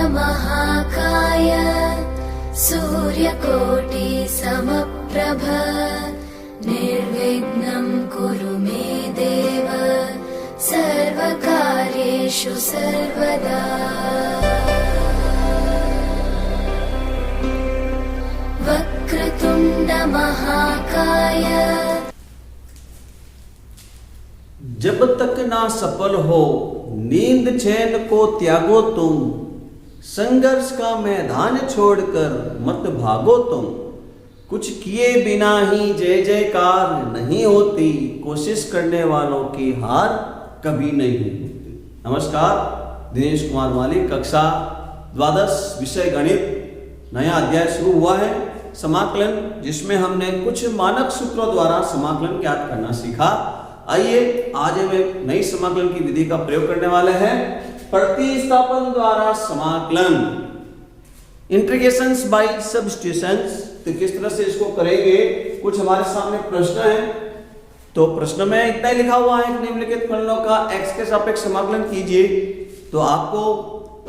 वक्रतुण्डमहाकाय सूर्यकोटिसमप्रभ निर्विघ्नं कुरु मे देव सर्वकार्येषु सर्वदा। वक्रतुण्डमहाकाय। जब तक ना सफल हो नींद चैन को त्यागो तुम, संघर्ष का मैदान छोड़कर मत भागो तुम। कुछ किए बिना ही जय जयकार नहीं होती, कोशिश करने वालों की हार कभी नहीं होती। नमस्कार, दिनेश कुमार माली, कक्षा द्वादश, विषय गणित। नया अध्याय शुरू हुआ है, समाकलन, जिसमें हमने कुछ मानक सूत्रों द्वारा समाकलन ज्ञात करना सीखा। आइए आज हम एक नई समाकलन की विधि का प्रयोग करने वाले हैं, प्रतिस्थापन द्वारा समाकलन, इंटीग्रेशंस बाय सब्स्टिट्यूशंस। तो किस तरह से इसको करेंगे, कुछ हमारे सामने प्रश्न है। तो प्रश्न में इतना ही लिखा हुआ है कि निम्नलिखित फलनों का x के सापेक्ष समाकलन कीजिए। तो आपको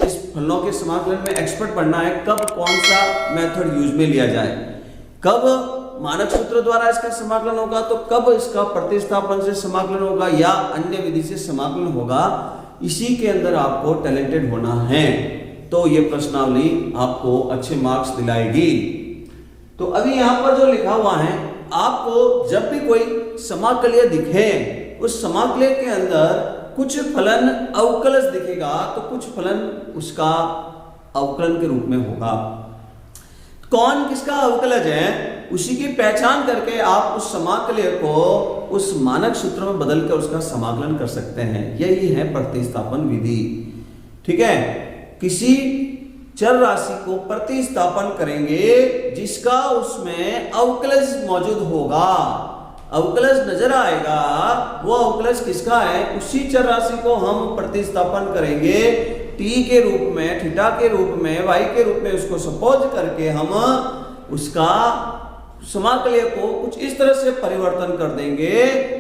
इस फलनों के समाकलन में एक्सपर्ट बनना है, कब कौन सा मेथड यूज में लिया जाए, कब मानक सूत्र द्वारा इसका समाकलन होगा, तो कब इसका प्रतिस्थापन से समाकलन होगा या अन्य विधि से समाकलन होगा। इसी के अंदर आपको टैलेंटेड होना है, तो ये प्रश्नावली आपको अच्छे मार्क्स दिलाएगी। तो अभी यहाँ पर जो लिखा हुआ है, आपको जब भी कोई समाकल्य दिखे, उस समाकल्य के अंदर कुछ फलन अवकलज दिखेगा, तो कुछ फलन उसका अवकलन के रूप में होगा। कौन किसका अवकलज है, उसी की पहचान करके आप उस समाकल्य को उस मानक सूत्र में बदलकर उसका समाकलन कर सकते हैं। यही है प्रतिस्थापन विधि। ठीक है, किसी चर राशि को प्रतिस्थापन करेंगे जिसका उसमें अवकलज मौजूद होगा, अवकलज नजर आएगा, वो अवकलज किसका है, उसी चर राशि को हम प्रतिस्थापन करेंगे t के रूप में, थीटा के रूप में, y के रूप में। उसको सपोज करके हम उसका समाकल्य को कुछ इस तरह से परिवर्तन कर देंगे,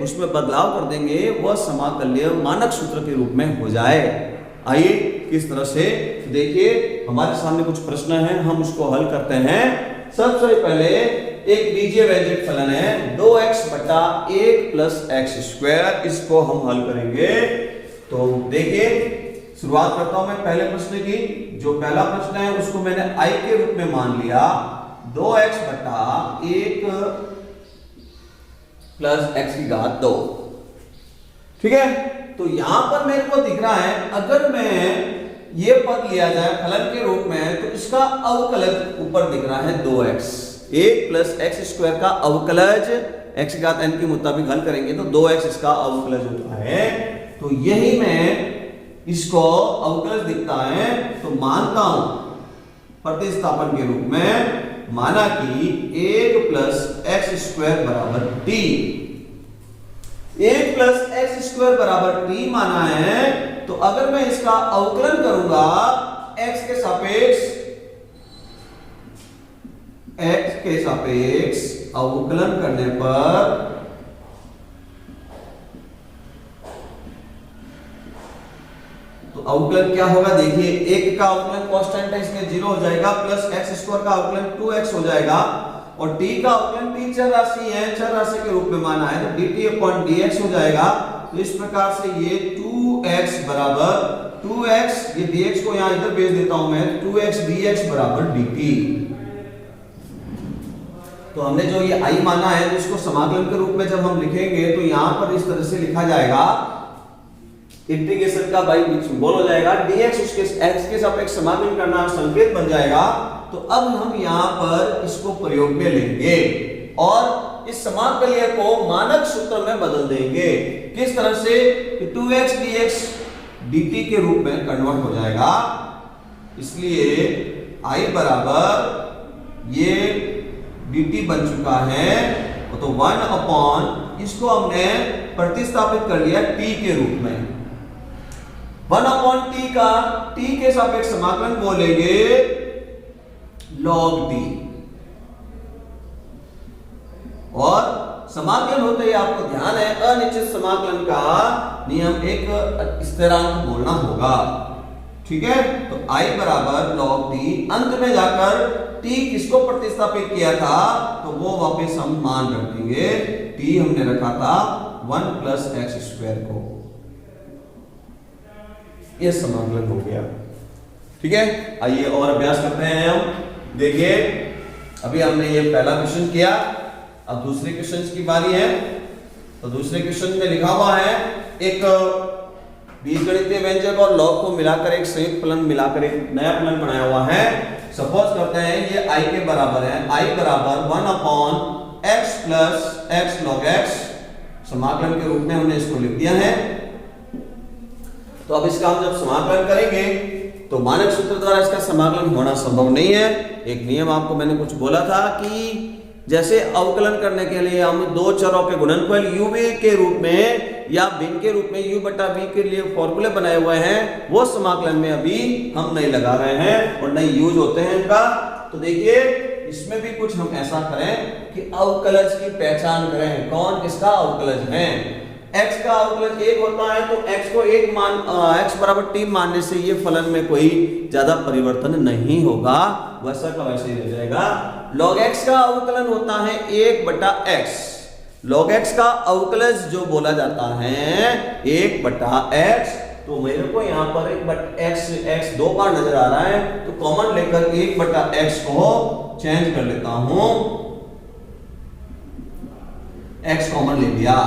उसमें बदलाव कर देंगे, वह समाकल्य मानक सूत्र के रूप में हो जाए। आइए किस तरह से देखिए, हमारे सामने कुछ प्रश्न हैं, हम उसको हल करते हैं। सबसे पहले एक बीजीय व्यंजक फलन है 2x बटा 1 प्लस एक्स स्क्वायर, इसको हम हल करेंगे। तो देखिए, शुरुआत करता हूं मैं पहले प्रश्न की। जो पहला प्रश्न है उसको मैंने i के रूप में मान लिया, 2x बटा 1 प्लस एक्स की घात 2। ठीक है, तो यहां पर मेरे को दिख रहा है, अगर मैं ये पद लिया जाए फलन के रूप में, तो इसका अवकलज ऊपर दिख रहा है 2x, 1 प्लस एक्स स्क्वायर का अवकलज x की घात n के मुताबिक हल करेंगे तो 2x इसका अवकलज होता है। तो यही मैं इसको अवकलज दिखता है, तो मानता हूं प्रतिस्थापन के रूप में, माना कि 1 प्लस एक्स स्क्वायर बराबर t, 1 प्लस एक्स स्क्वायर बराबर t माना है। तो अगर मैं इसका अवकलन करूंगा x के सापेक्ष अवकलन करने पर तो अवकलन क्या होगा, देखिए 1 का अवकलन कांस्टेंट है, इसमें 0 हो जाएगा, प्लस एक्स स्क्वायर का अवकलन 2x हो जाएगा, और t का अवकलन t चर राशि है, चर राशि के रूप में माना है, तो dt अपॉन dx हो जाएगा। तो इस प्रकार से ये 2x बराबर 2x, ये dx को यहां इधर भेज देता हूं मैं, 2x dx बराबर dt। तो हमने जो ये i माना है, तो इसको समाकलन के रूप में जब हम लिखेंगे तो यहां पर इस तरह से लिखा जाएगा, इंटीग्रेशन का बाई सिंबल हो जाएगा, dx उसके x के सापेक्ष समाकलन करना संकेत बन जाएगा। तो अब हम यहां पर इसको प्रयोग में लेंगे और इस समाकल्य को मानक सूत्र में बदल देंगे। किस तरह से, 2x dx dt के रूप में कन्वर्ट हो जाएगा। इसलिए i बराबर ये dt बन चुका है, तो 1 अपॉन, इसको हमने प्रतिस्थापित कर लिया t के रूप में, 1 अपॉन t का t के सापेक्ष समाकलन बोलेंगे log t। और समाकलन होते ही आपको ध्यान है, अनिश्चित समाकलन का नियम एक स्थिरांक बोलना होगा। ठीक है, तो I बराबर log t, अंत में जाकर t किसको प्रतिस्थापित किया था तो वो वापस हम मान रख देंगे, t हमने रखा था 1 प्लस एक्स स्क्वायर को, ये समाकलन हो गया। ठीक है, आइए और अभ्यास करते हैं हम। देखिए अभी हमने ये पहला क्वेश्चन किया, अब दूसरे क्वेश्चन की बारी है। तो दूसरे क्वेश्चन में लिखा हुआ है एक बीजगणितीय व्यंजक और लॉग को मिलाकर एक संयुक्त फलन मिलाकर एक नया फलन बनाया हुआ है। सपोज करते हैं ये i के बराबर है, i बराबर 1 upon x plus x log x, समाकलन के रूप में हमने इसको लिख दिया है। तो अब इसका हम जब समाकलन करेंगे तो मानक सूत्र द्वारा इसका समाकलन होना संभव नहीं है। एक नियम आपको मैंने कुछ बोला था कि जैसे अवकलन करने के लिए हम दो चरों के गुणनफल u के रूप में या भिन्न के रूप में u बटा v के लिए फॉर्मूले बनाए हुए हैं, वो समाकलन में अभी हम नहीं लगा रहे हैं और नहीं यूज होते हैं इनका। तो देखिए इसमें भी कुछ हम ऐसा करें कि अवकलज की पहचान करें, कौन किसका अवकलज है। x का अवकलज 1 होता है तो x को 1 मान x बराबर t मानने से ये फलन में कोई ज्यादा परिवर्तन नहीं होगा, वैसा का वैसे ही रह जाएगा। log x का अवकलन होता है 1 बटा x, log x का अवकलज जो बोला जाता है 1 बटा x, तो मेरे को यहाँ पर 1 बटा x दो बार नजर आ रहा है तो कॉमन लेकर 1 बटा x को चेंज कर लेता हूं, x कॉमन ले लिया।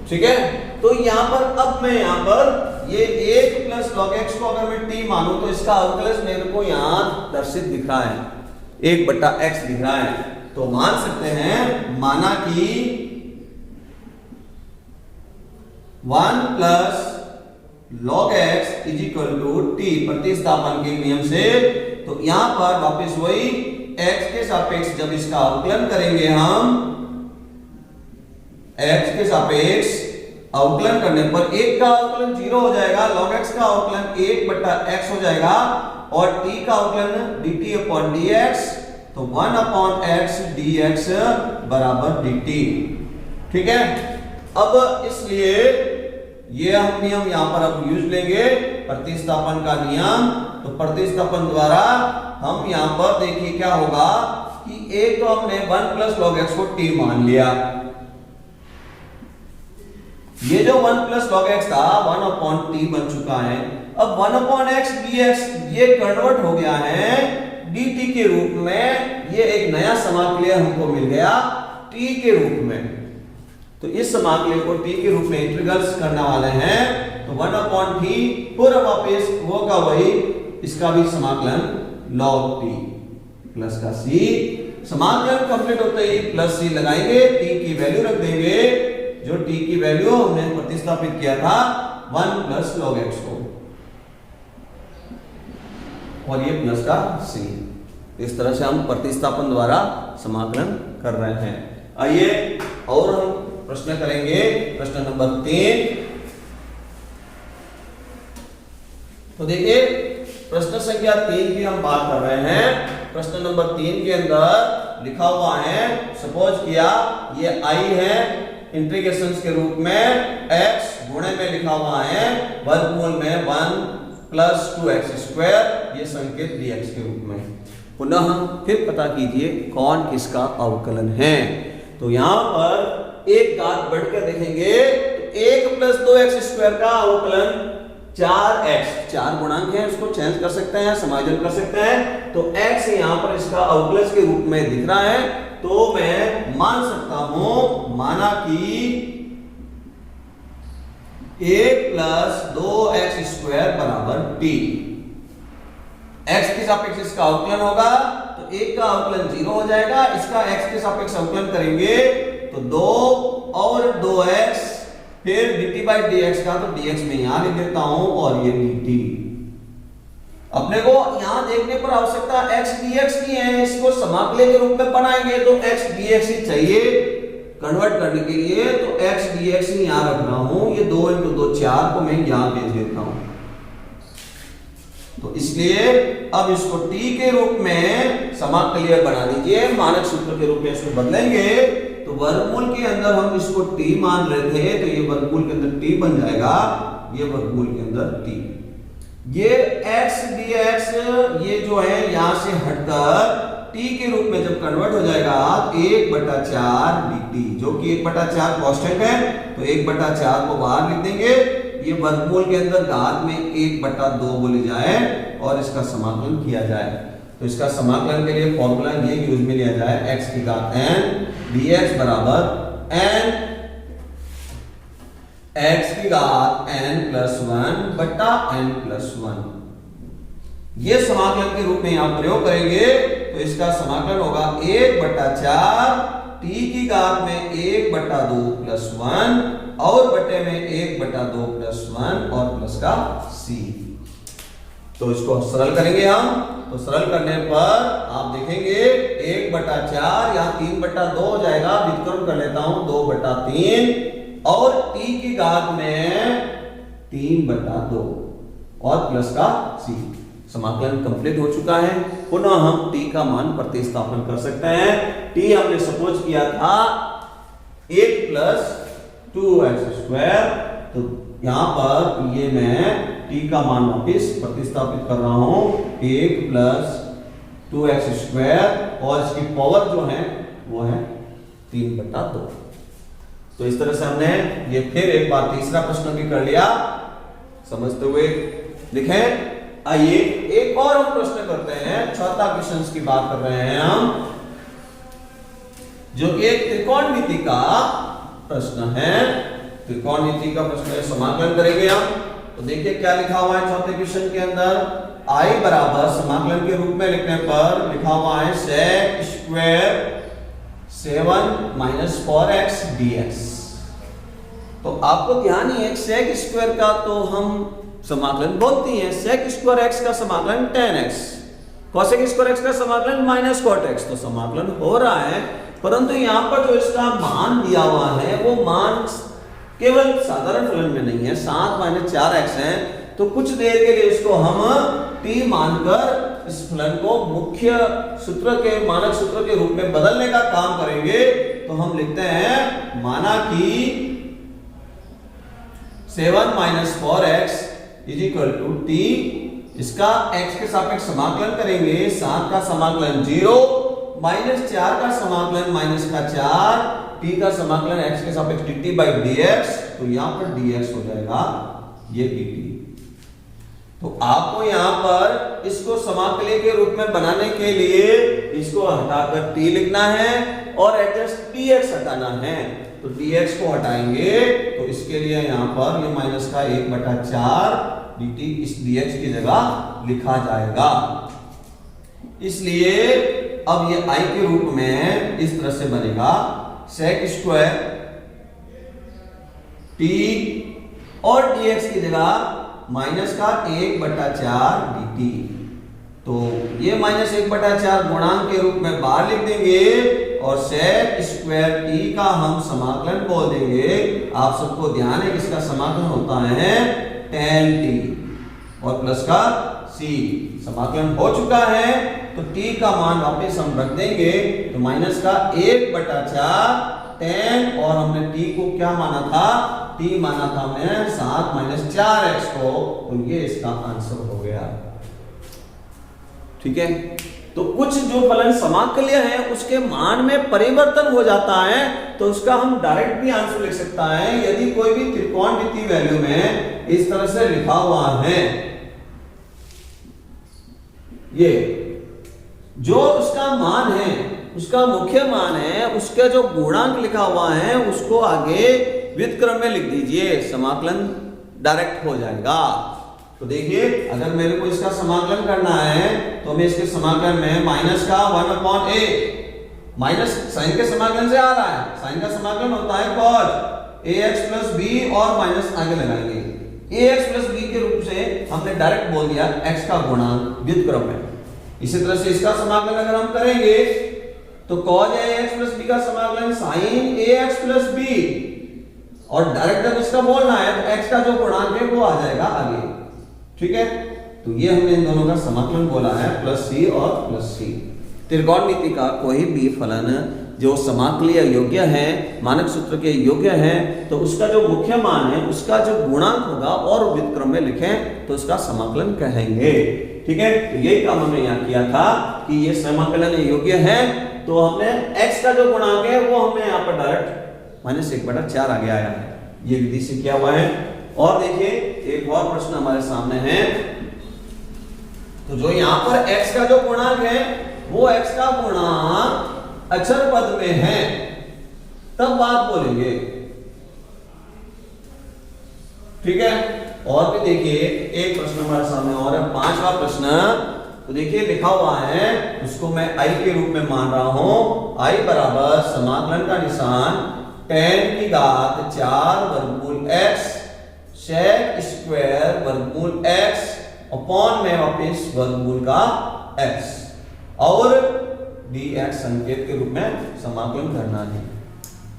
ठीक है, तो यहां पर अब मैं यहां पर ये 1 प्लस log x को अगर मैं t मानूं तो इसका अवकलज मेरे को यहां दर्शित दिख रहा है, 1 बटा x दिख रहा है। तो मान सकते हैं, माना कि 1 plus log x is equal to t प्रतिस्थापन के नियम से, तो यहां पर वापस वही x के सापेक्ष जब इसका अवकलन करेंगे हम, x के सापेक्ष अवकलन करने पर 1 का अवकलन 0 हो जाएगा, log x का अवकलन 1 बटा x हो जाएगा और t का अवकलन dt अपॉन dx, तो 1 अपॉन x dx बराबर dt। ठीक है, अब इसलिए ये हम नियम यहां पर अब यूज लेंगे प्रतिस्थापन का नियम। तो प्रतिस्थापन द्वारा हम यहां पर देखिए क्या होगा कि एक तो हमने 1 प्लस log x को t मान लिया, ये जो 1 प्लस log x था 1 अपॉन t बन चुका है। अब 1 अपॉन x dx ये कन्वर्ट हो गया है dt के रूप में, ये एक नया समाकलन हमको मिल गया t के रूप में। तो इस समाकलन को t के रूप में इंटीग्रल्स करने वाले हैं, तो 1 अपॉन t पूरा वापस वो का वही, इसका भी समाकलन log t प्लस का c, समाकलन कंप्लीट होते ही प्लस c लगाएंगे, t की वैल्यू रख देंगे, जो t की वैल्यू हमने प्रतिस्थापित किया था 1 प्लस log x को, और ये प्लस का c। इस तरह से हम प्रतिस्थापन द्वारा समाकलन कर रहे हैं। आइए और हम प्रश्न करेंगे, प्रश्न नंबर 3। तो देखिए प्रश्न संख्या 3 की हम बात कर रहे हैं। प्रश्न नंबर 3 के अंदर लिखा हुआ है, सपोज किया ये i है, इंटीग्रेशन के रूप में x गुणे में लिखा हुआ है वर्गमूल में 1 प्लस 2x स्क्वायर, ये संकेत dx के रूप में। पुनः फिर पता कीजिए कौन किसका अवकलन है। तो यहां पर एक घात बढ़ कर देखेंगे तो 1 प्लस 2x स्क्वायर का अवकलन 4x, 4 गुणांक है उसको चेंज कर सकते हैं, समायोजन कर सकते हैं। तो x यहां पर इसका अवकलज के रूप में दिख रहा है, तो मैं मान सकता हूं, माना कि 1 प्लस 2x स्क्वायर बराबर t। x के सापेक्ष इसका अवकलन होगा तो 1 का अवकलन 0 हो जाएगा, इसका x के सापेक्ष अवकलन करेंगे तो 2 और 2x, फिर dt बाई dx का, तो dx में यहां लिख देता हूं और ये dt। अपने को यहां देखने पर आवश्यकता x dx की है, इसको समाकलन के रूप में बनाएंगे तो x dx ही चाहिए कन्वर्ट करने के लिए, तो x dx ही यहां रख रहा हूं, ये 2 × 2 4 को मैं यहां भेज देता हूं। तो इसलिए अब इसको t के रूप में समाकलन बना दीजिए, मानक सूत्र के रूप में इसको बदलेंगे। तो वर्गमूल के अंदर हम इसको t मान रहे थे, तो ये वर्गमूल के अंदर t बन जाएगा ये वर्गमूल के अंदर t। ये x dx ये जो है यहां से हटकर t के रूप में जब कन्वर्ट हो जाएगा 1/4 dt, जो कि 1/4 कांस्टेंट है, तो 1/4 को बाहर लिख देंगे। ये वर्गमूल के अंदर घात में 1/2 बोली जाए और इसका समाकलन किया जाए। तो इसका समाकलन के लिए फॉर्मूला ये यूज में लिया जाए, x की घात n dx बराबर n x की घात n+1/n+1। ये समाकलन के रूप में यहां प्रयोग करेंगे तो इसका समाकलन होगा 1/4 t की घात में 1/2+1 और बटे में 1/2+1 और प्लस का c। तो इसको सरल करेंगे हम, तो सरल करने पर आप देखेंगे 1/4 या 3/2 हो जाएगा, व्युत्क्रम कर लेता हूं 2/3 और t की घात में 3/2 और प्लस का c। समाकलन कंप्लीट हो चुका है। पुनः हम t का मान प्रतिस्थापन कर सकते हैं। t हमने सपोज किया था 1 + 2x², तो यहां पर ये मैं t का मान वापिस प्रतिस्थापित कर रहा हूं 1 + 2x² और इसकी पावर जो है वो है 3/2। तो इस तरह से हमने ये फिर एक बार तीसरा प्रश्न भी कर लिया समझते हुए लिखें। आइए एक और हम प्रश्न करते हैं, चौथा क्वेश्चन की बात कर रहे हैं हम, जो कि एक त्रिकोणमिति का प्रश्न है। त्रिकोणमिति का प्रश्न है, समाकलन करेंगे हम। तो देखिए क्या लिखा हुआ है चौथे क्वेश्चन के अंदर, i बराबर समाकलन के रूप में लिखने पर लिखा हुआ है sec² 7 - 4x dx। तो आपको ध्यान ही है sec² का तो हम समाकलन बोलती हैं, sec² x का समाकलन 10x, cosec² x का समाकलन -cot x। तो समाकलन हो रहा है, परंतु यहाँ पर जो इसका मान दिया हुआ है वो मान केवल साधारण फलन में नहीं है, 7 - 4x है। तो कुछ देर के लिए इसको हम t मानकर इस फलन को मुख्य सूत्र के मानक सूत्र के रूप में बदलने का काम करेंगे। तो हम लिखते हैं माना कि 7 - 4x = t, इसका x के सापेक्ष समाकलन करेंगे, 7 का समाकलन 0, -4 का समाकलन -4, t का समाकलन x के सापेक्ष dt/dx। तो यहां पर dx हो जाएगा ये dt। तो आपको यहां पर इसको समाकलन के रूप में बनाने के लिए इसको हटाकर t लिखना है और एडजस्ट dx हटाना है। तो dx को हटाएंगे तो इसके लिए यहां पर ये माइनस का 1/4 dt इस dx की जगह लिखा जाएगा। इसलिए अब ये i के रूप में इस तरह से बनेगा sec² t और dx की जगह माइनस का 1/4 dt। तो ये -1/4 गुणांक के रूप में बाहर लिख देंगे और sec² t का हम समाकलन बोल देंगे। आप सबको ध्यान है कि इसका समाकलन होता है tan t और प्लस का c। समाकलन हो चुका है तो t का मान वापस हम रख देंगे, तो माइनस का 1/4 tan और हमने t को क्या माना था, t माना था हमने 7 - 4x को। तो ये इसका आंसर हो गया। ठीक है, तो कुछ जो फलन समाकल्य है उसके मान में परिवर्तन हो जाता है तो उसका हम डायरेक्ट भी आंसर लिख सकता है। यदि कोई भी त्रिकोणमिति वैल्यू में इस तरह से लिखा हुआ है, ये जो उसका मान है, उसका मुख्य मान है, उसका जो गुणांक लिखा हुआ है उसको आगे व्युत्क्रम में लिख दीजिए, समाकलन डायरेक्ट हो जाएगा। तो देखिए अगर मेरे को इसका समाकलन करना है तो मैं इसके समाकलन में माइनस का 1/a, माइनस साइन के समाकलन से आ रहा है, साइन का समाकलन होता है cos ax + b और माइनस आगे लगाएंगे। ax + b के रूप से हमने डायरेक्ट बोल दिया x का गुणांक व्युत्क्रम में। इसी तरह से इसका समाकलन अगर हम करेंगे तो cos ax + b का समाकलन sin ax + b, और डायरेक्ट जब इसका बोलना है तो x का जो गुणांक है वो आ जाएगा आगे। ठीक है, तो ये हमने इन दोनों का समाकलन बोला है +c और +c। त्रिकोणमिति का कोई भी फलन जो समाकलीय योग्य है, मानक सूत्र के योग्य है, तो उसका जो मुख्य मान है उसका जो गुणांक होगा और व्युत्क्रम में लिखें तो उसका समाकलन कहेंगे। ठीक है, तो यही काम हमने यहाँ किया था कि ये समाकलन योग्य है, तो हमने x का जो गुणांक है वो हमने यहाँ पर डायरेक्ट -1/4 आगे आया है, ये विधि से किया हुआ है। और देखिए एक और प्रश्न हमारे सामने है, तो जो यहाँ पर x का जो गुणांक है वो x का गुणांक अक्षर पद में है, तब बात बोलेंगे। ठीक है, और भी देखिए एक प्रश्न हमारे सामने और है, 5वां प्रश्न। तो देखिए लिखा हुआ है, उसको मैं i के रूप में मान रहा हूं, i बराबर समाकलन का निशान tan की घात 4 वर्गमूल x sec स्क्वायर वर्गमूल x अपॉन में वापिस वर्गमूल का x और dx संकेत के रूप में समाकलन करना है।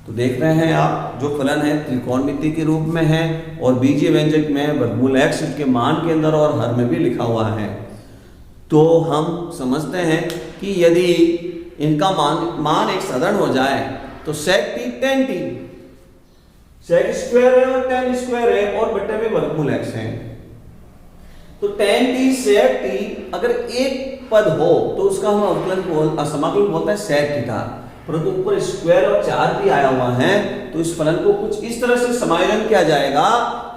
तो देख रहे हैं आप, जो फलन है त्रिकोणमिति के रूप में है और बीजीय व्यंजक में वर्गमूल x के मान के अंदर और हर में भी लिखा हुआ है। तो हम समझते हैं कि यदि इनका मान एक साधारण हो जाए तो sec t tan t, sec square है और tan स्क्वायर है और बटे में वर्गमूल x है, तो tan t sec t अगर एक पद हो तो उसका हम अवकलन समाकलन बोलते हैं sec थीटा, परंतु ऊपर स्क्वायर और 4 भी आया हुआ है, तो इस फलन को कुछ इस तरह से समायोजन किया जाएगा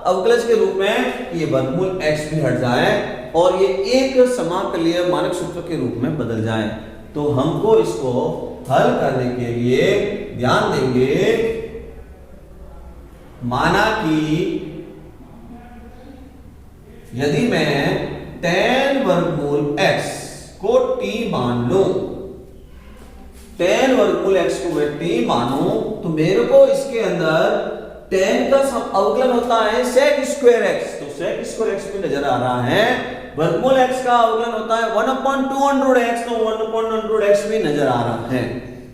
अवकलज के रूप में कि ये वर्गमूल x भी हट जाए और ये एक समाकलीय मानक सूत्र के रूप में बदल जाए। तो हमको इसको हल करने के लिए ध्यान देंगे, माना कि यदि मैं tan वर्गमूल x को t मान लूं, tan वर्गमूल x को मैं t मानूं, तो मेरे को इसके अंदर tan का अवकलन होता है sec स्क्वायर x, तो sec स्क्वायर x भी नजर आ रहा है, वर्गमूल x का अवकलन होता है 1/200x, तो 1/200x भी नजर आ रहा है।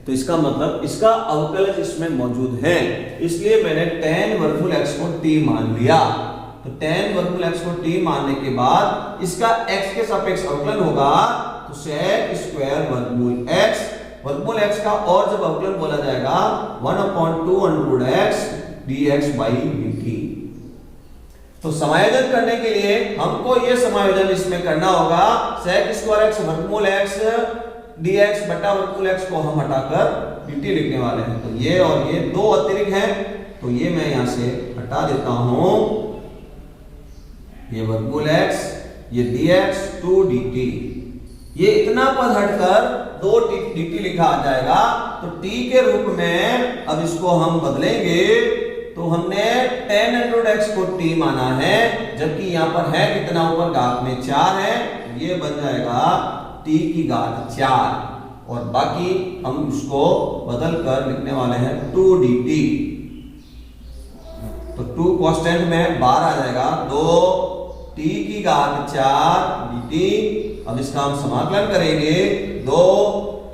तो इसका मतलब इसका अवकलज इसमें मौजूद है, इसलिए मैंने tan वर्गमूल x को t मान लिया। तो tan वर्गमूल x को t मानने के बाद इसका x के सापेक्ष अवकलन होगा, तो sec स्क्वायर वर्गमूल x, वर्गमूल x का और जब अवकलन बोला जाएगा 1/200x dx by dt। तो समायोजन करने के लिए हमको ये समायोजन इसमें करना होगा, sec स्क्वायर x वर्गमूल x dx बटा वर्गमूल x को हम हटाकर dt लिखने वाले हैं। तो ये और ये दो अतिरिक्त हैं, तो ये मैं यहां से हटा देता हूं, ये वर्गमूल x, ये dx 2 dt, ये इतना पद हटकर 2 dt लिखा आ जाएगा। तो t के रूप में अब इसको हम बदलेंगे, तो हमने tan x को t माना है, जबकि यहां पर है कितना, ऊपर घात में 4 है, ये बन जाएगा t की घात 4 और बाकी हम इसको बदल कर लिखने वाले हैं 2 dt। तो 2 कांस्टेंट में बाहर आ जाएगा, 2 t की घात 4 dt। अब इसका हम समाकलन करेंगे, 2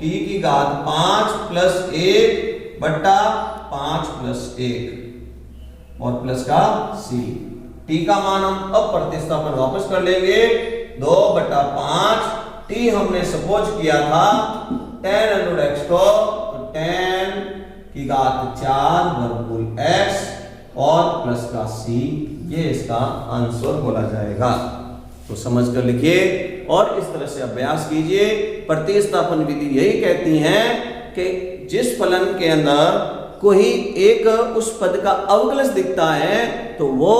t की घात 5 प्लस 1 बटा 5 प्लस 1 और प्लस का c। t का मान हम अब प्रतिस्थापन वापस कर लेंगे, 2/5, t हमने सपोज किया था tan x को, तो tan की घात 4 वर्गमूल x और प्लस का c, ये इसका आंसर बोला जाएगा। तो समझ कर लिखिए और इस तरह से अभ्यास कीजिए। प्रतिस्थापन विधि यही कहती है कि जिस फलन के अंदर कोई एक उस पद का अवकलज दिखता है तो वो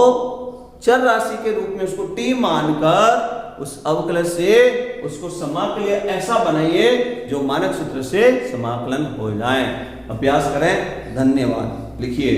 चर राशि के रूप में उसको t मानकर उस अवकलज से उसको समाकलीय ऐसा बनाइए जो मानक सूत्र से समाकलन हो जाए। अभ्यास करें। धन्यवाद। लिखिए।